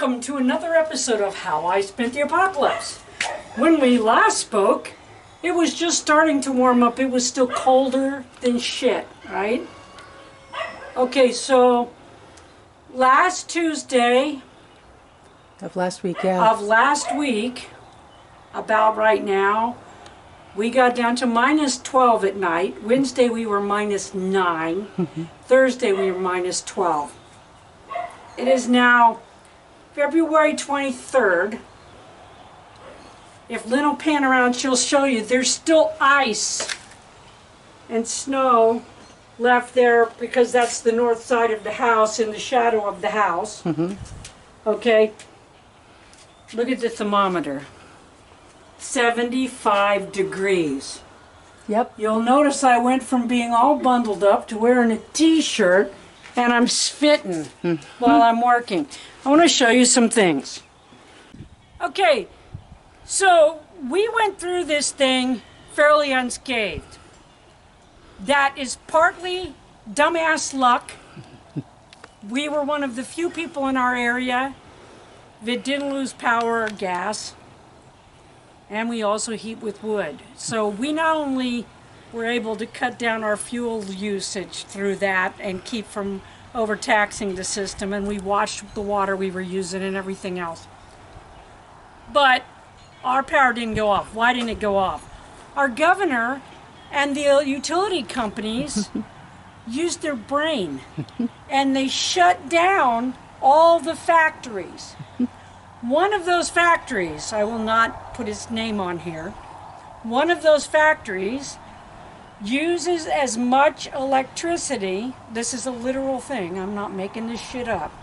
welcome to another episode of How I Spent the Apocalypse. When we last spoke, it was just starting to warm up. It was still colder than shit, right? Okay, so last Tuesday Of last week, about right now, we got down to minus 12 at night. Wednesday we were minus 9. Thursday we were minus 12. It is now February 23rd. If Lynn will pan around, she'll show you there's still ice and snow left there because that's the north side of the house, in the shadow of the house. Okay, look at the thermometer. 75 degrees. Yep. You'll notice I went from being all bundled up to wearing a t-shirt, and I'm spitting while I'm working. I want to show you some things. Okay, so we went through this thing fairly unscathed. That is partly dumbass luck. We were one of the few people in our area that didn't lose power or gas. And we also heat with wood. So we not only were able to cut down our fuel usage through that and keep from overtaxing the system, and we watched the water we were using and everything else. But our power didn't go off. Why didn't it go off? Our governor and the utility companies used their brain, and they shut down all the factories. One of those factories, I will not put its name on here, one of those factories uses as much electricity, this is a literal thing, I'm not making this shit up,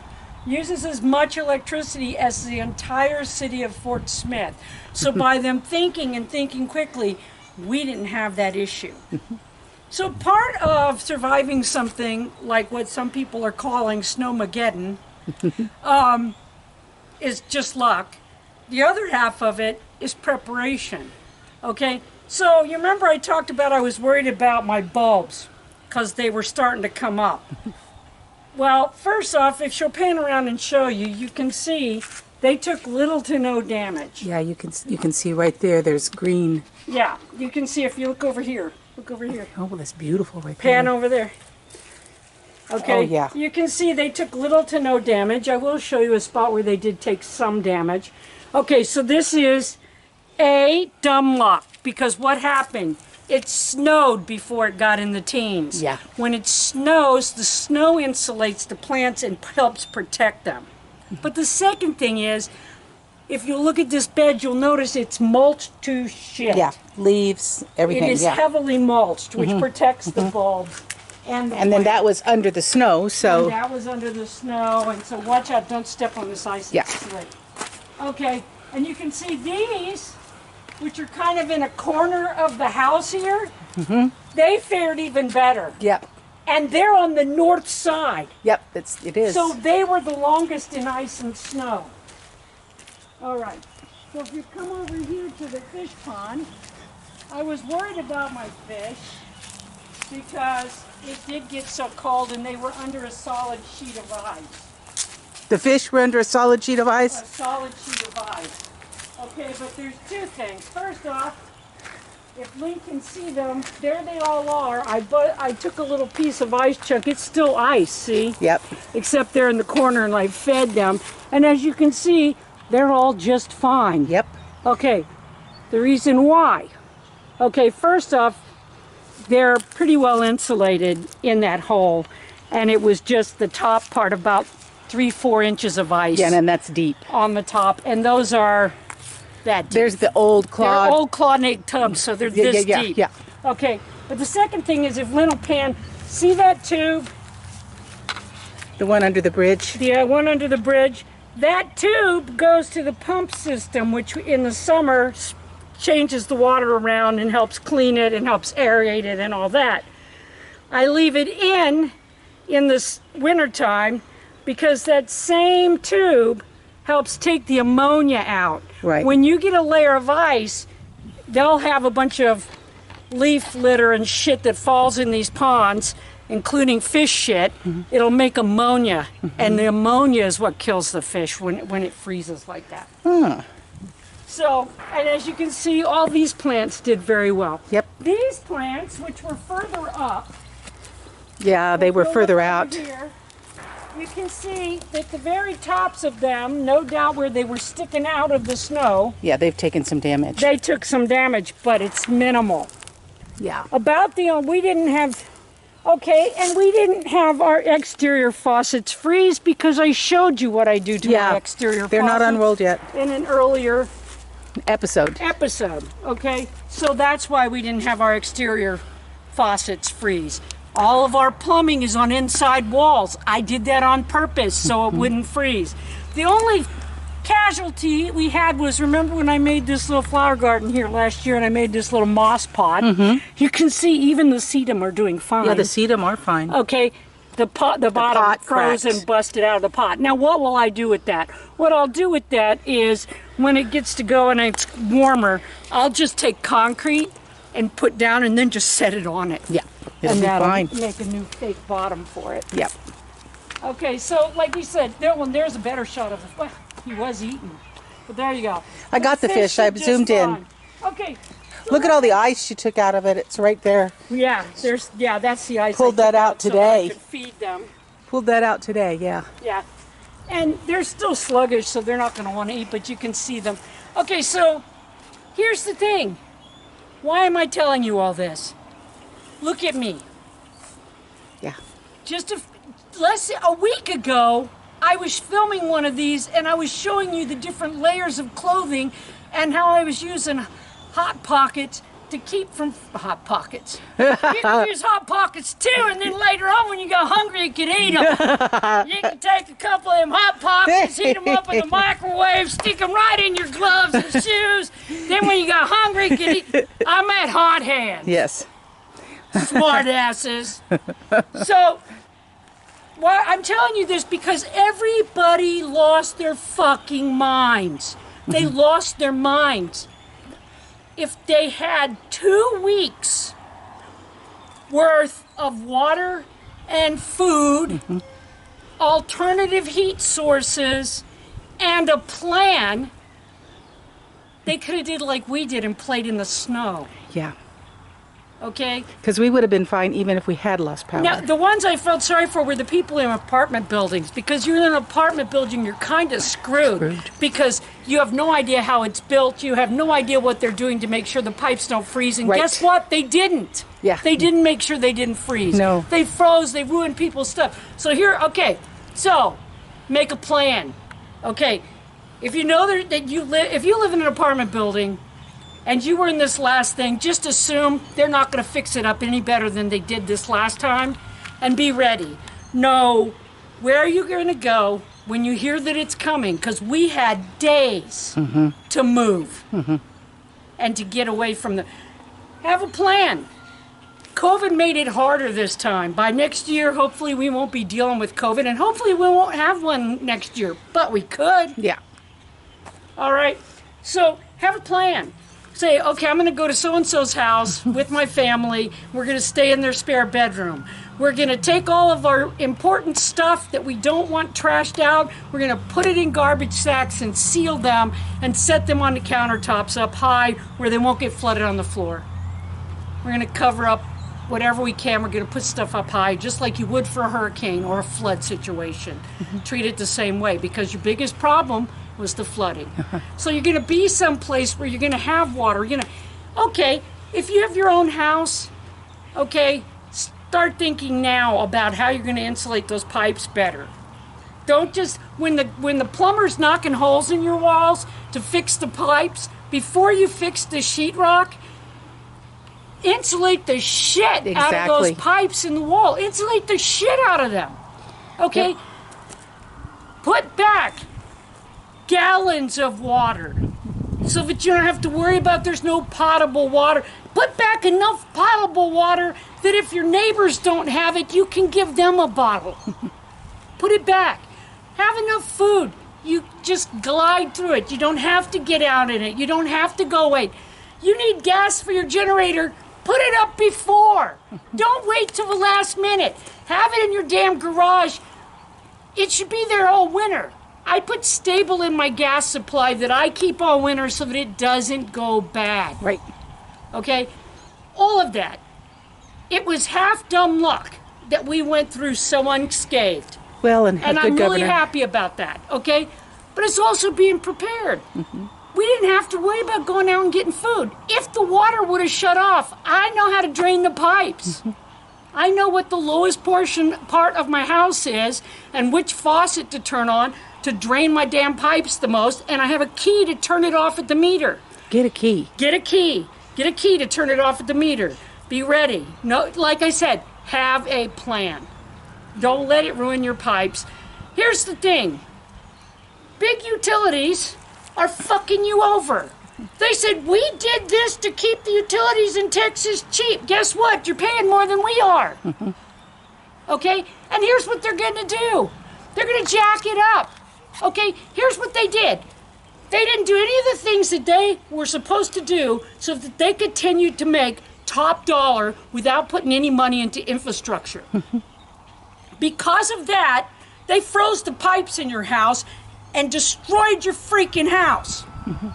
uses as much electricity as the entire city of Fort Smith. So by them thinking quickly, we didn't have that issue. So part of surviving something like what some people are calling Snowmageddon, is just luck. The other half of it is preparation. Okay, so you remember I talked about I was worried about my bulbs because they were starting to come up. Well, first off, if she'll pan around and show you, you can see they took little to no damage. Yeah, you can see right there. There's green. Yeah, you can see if you look over here. Look over here. Oh, well, that's beautiful right there. Pan over there. Okay, oh, yeah. You can see they took little to no damage. I will show you a spot where they did take some damage. Okay, so this is a dumb luck, because what happened? It snowed before it got in the teens. Yeah. When it snows, the snow insulates the plants and helps protect them. But the second thing is, if you look at this bed, you'll notice it's mulched to shit. Yeah, leaves, everything. It is heavily mulched, which protects the bulbs. And then that was under the snow, so... And that was under the snow, and so watch out, don't step on this ice. Yeah. Okay, and you can see these, which are kind of in a corner of the house here, they fared even better. Yep. And they're on the north side. Yep, it is. So they were the longest in ice and snow. All right, so if you come over here to the fish pond, I was worried about my fish because it did get so cold and they were under a solid sheet of ice. The fish were under a solid sheet of ice? A solid sheet of ice. Okay, but there's two things. First off, if Lynn can see them, there they all are. I took a little piece of ice chunk. It's still ice, see? Yep. Except they're in the corner and I fed them. And as you can see, they're all just fine. Yep. Okay, the reason why. Okay, first off, they're pretty well insulated in that hole, and it was just the top part, about 3-4 inches of ice. Yeah, and that's deep. On the top, and those are that deep. There's the old clawed. They're old clawed egg tubs, so they're this deep. Yeah. Okay, but the second thing is, if Lynn will pan, see that tube? The one under the bridge? The one under the bridge. That tube goes to the pump system, which in the summer changes the water around and helps clean it and helps aerate it and all that. I leave it in the wintertime because that same tube helps take the ammonia out. Right. When you get a layer of ice, they'll have a bunch of leaf litter and shit that falls in these ponds, including fish shit, it'll make ammonia. And the ammonia is what kills the fish when it freezes like that. Huh. So, and as you can see, all these plants did very well. Yep. These plants, which were further up, Yeah, they were if you further look out. over here, you can see that the very tops of them, no doubt where they were sticking out of the snow, Yeah, they've taken some damage. they took some damage, but it's minimal. Yeah. About the, we didn't have, okay, and we didn't have our exterior faucets freeze because I showed you what I do to Yeah, my exterior they're not faucets unrolled yet. in an earlier Episode. okay? So that's why we didn't have our exterior faucets freeze. All of our plumbing is on inside walls. I did that on purpose so it wouldn't freeze. The only casualty we had was, remember when I made this little flower garden here last year and I made this little moss pot? You can see even the sedum are doing fine. Yeah, the sedum are fine. Okay, the bottom pot froze cracked. and busted out of the pot. Now what will I do with that? What I'll do with that is when it gets to go and it's warmer, I'll just take concrete and put down and then just set it on it. Yeah, it'll And be that'll fine. make a new fake bottom for it. Yep. Okay, so like we said, there's a better shot of the, well, he was eating. But there you go. I got the fish. I are just zoomed in. fine. Okay. so Look at all the ice she took out of it. It's right there. Yeah, that's the ice. Pulled I that took out so I today. could feed them. Pulled that out today, yeah. Yeah. And they're still sluggish, so they're not going to want to eat, but you can see them. Okay, so here's the thing. Why am I telling you all this? Look at me. Yeah. Just a week ago, I was filming one of these and I was showing you the different layers of clothing and how I was using Hot Pockets to keep from Hot Pockets. You can use Hot Pockets too, and then later on when you go hungry, you can eat them. You can take a couple of them Hot Pockets, heat them up in the microwave, stick them right in your gloves and shoes. Then when you got hungry, you can eat. I'm at Hot Hands. Yes. Smart asses. So, well, I'm telling you this because everybody lost their fucking minds. They lost their minds. If they had 2 weeks worth of water and food, alternative heat sources, and a plan, they could have did like we did and played in the snow. Yeah. Okay? Because we would have been fine even if we had lost power. Now, the ones I felt sorry for were the people in apartment buildings, because you're in an apartment building, you're kind of screwed because you have no idea how it's built. You have no idea what they're doing to make sure the pipes don't freeze. And Right. guess what? They didn't. Yeah. They didn't make sure they didn't freeze. No. They froze. They ruined people's stuff. So here, okay, so make a plan. Okay, if you know that if you live in an apartment building, and you were in this last thing, just assume they're not going to fix it up any better than they did this last time. And be ready. Know where you're going to go when you hear that it's coming. Because we had days to move and to get away from the... Have a plan. COVID made it harder this time. By next year, hopefully we won't be dealing with COVID. And hopefully we won't have one next year. But we could. Yeah. All right. So have a plan. Say, okay, I'm going to go to so-and-so's house with my family. We're going to stay in their spare bedroom. We're going to take all of our important stuff that we don't want trashed out. We're going to put it in garbage sacks and seal them and set them on the countertops up high where they won't get flooded on the floor. We're going to cover up whatever we can. We're going to put stuff up high just like you would for a hurricane or a flood situation. Treat it the same way because your biggest problem was the flooding. So you're going to be someplace where you're going to have water. You're going to, okay, if you have your own house, okay, start thinking now about how you're going to insulate those pipes better. Don't just, when the plumber's knocking holes in your walls to fix the pipes, before you fix the sheetrock, insulate the shit out of those pipes in the wall. Insulate the shit out of them. Okay? Yep. Put back gallons of water so that you don't have to worry about there's no potable water. Put back enough potable water that if your neighbors don't have it, you can give them a bottle. Put it back. Have enough food. You just glide through it. You don't have to get out in it. You don't have to go wait. You need gas for your generator. Put it up before. Don't wait till the last minute. Have it in your damn garage. It should be there all winter. I put stable in my gas supply that I keep all winter so that it doesn't go bad. Right. Okay? All of that. It was half dumb luck that we went through so unscathed. Well, and And a I'm good really governor. happy about that, okay? But it's also being prepared. We didn't have to worry about going out and getting food. If the water would have shut off, I know how to drain the pipes. I know what the lowest part of my house is and which faucet to turn on to drain my damn pipes the most, and I have a key to turn it off at the meter. Get a key. Get a key. Get a key to turn it off at the meter. Be ready. No, like I said, have a plan. Don't let it ruin your pipes. Here's the thing. Big utilities are fucking you over. They said, we did this to keep the utilities in Texas cheap. Guess what? You're paying more than we are. Okay? And here's what they're going to do. They're going to jack it up. Okay? Here's what they did. They didn't do any of the things that they were supposed to do so that they continued to make top dollar without putting any money into infrastructure. Because of that, they froze the pipes in your house and destroyed your freaking house.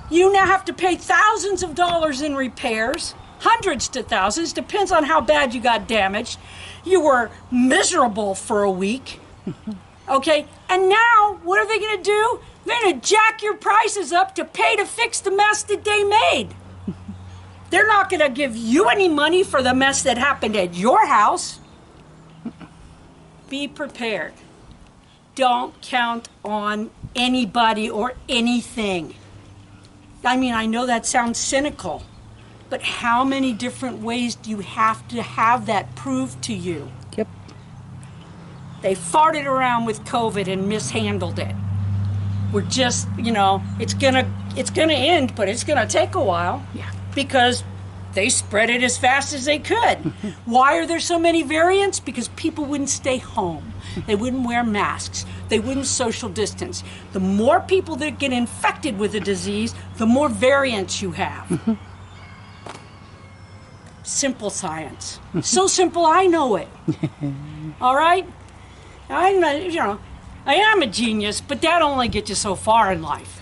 You now have to pay thousands of dollars in repairs, hundreds to thousands, depends on how bad you got damaged. You were miserable for a week. Okay, and now what are they going to do? They're going to jack your prices up to pay to fix the mess that they made. They're not going to give you any money for the mess that happened at your house. Be prepared. Don't count on anybody or anything. I mean, I know that sounds cynical, but how many different ways do you have to have that proved to you? Yep. They farted around with COVID and mishandled it. We're just, it's gonna end, but it's gonna take a while. Yeah. Because they spread it as fast as they could. Why are there so many variants? Because people wouldn't stay home. They wouldn't wear masks. They wouldn't social distance. The more people that get infected with the disease, the more variants you have. Simple science. So simple, I know it. All right? I'm not, I am a genius, but that only gets you so far in life.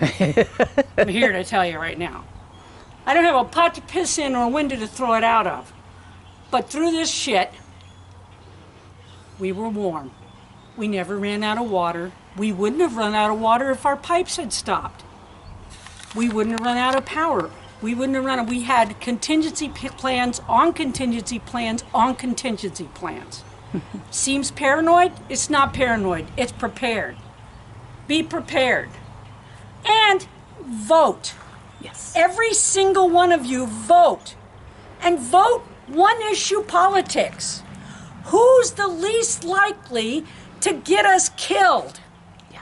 I'm here to tell you right now. I don't have a pot to piss in or a window to throw it out of. But through this shit, we were warm. We never ran out of water. We wouldn't have run out of water if our pipes had stopped. We wouldn't have run out of power. We wouldn't have we had contingency plans on contingency plans on contingency plans. Seems paranoid? It's not paranoid. It's prepared. Be prepared. And vote. Yes. Every single one of you vote. And vote one issue politics. Who's the least likely to get us killed? Yeah.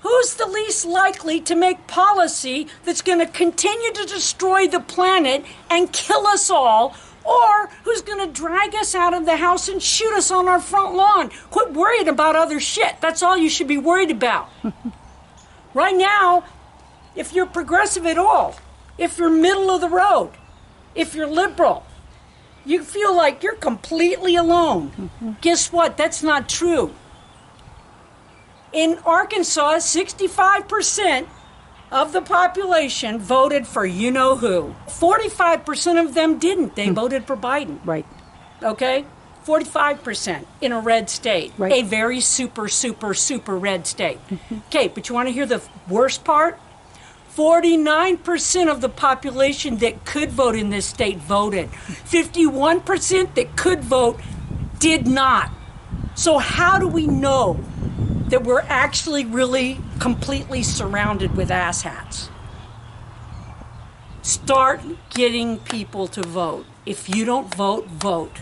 Who's the least likely to make policy that's going to continue to destroy the planet and kill us all? Or who's going to drag us out of the house and shoot us on our front lawn? Quit worrying about other shit. That's all you should be worried about. Right now, if you're progressive at all, if you're middle of the road, if you're liberal, you feel like you're completely alone. Guess what? That's not true. In Arkansas, 65% of the population voted for you-know-who. 45% of them didn't. They voted for Biden. Right. Okay? 45% in a red state. Right. A very super, super, super red state. Okay, but you want to hear the worst part? 49% of the population that could vote in this state voted. 51% that could vote did not. So how do we know that we're actually really completely surrounded with asshats? Start getting people to vote. If you don't vote, vote.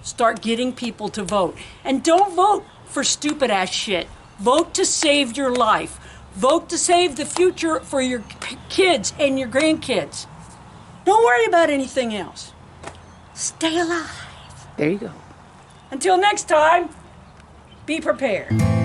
Start getting people to vote. And don't vote for stupid ass shit. Vote to save your life. Vote to save the future for your kids and your grandkids. Don't worry about anything else. Stay alive. There you go. Until next time, be prepared.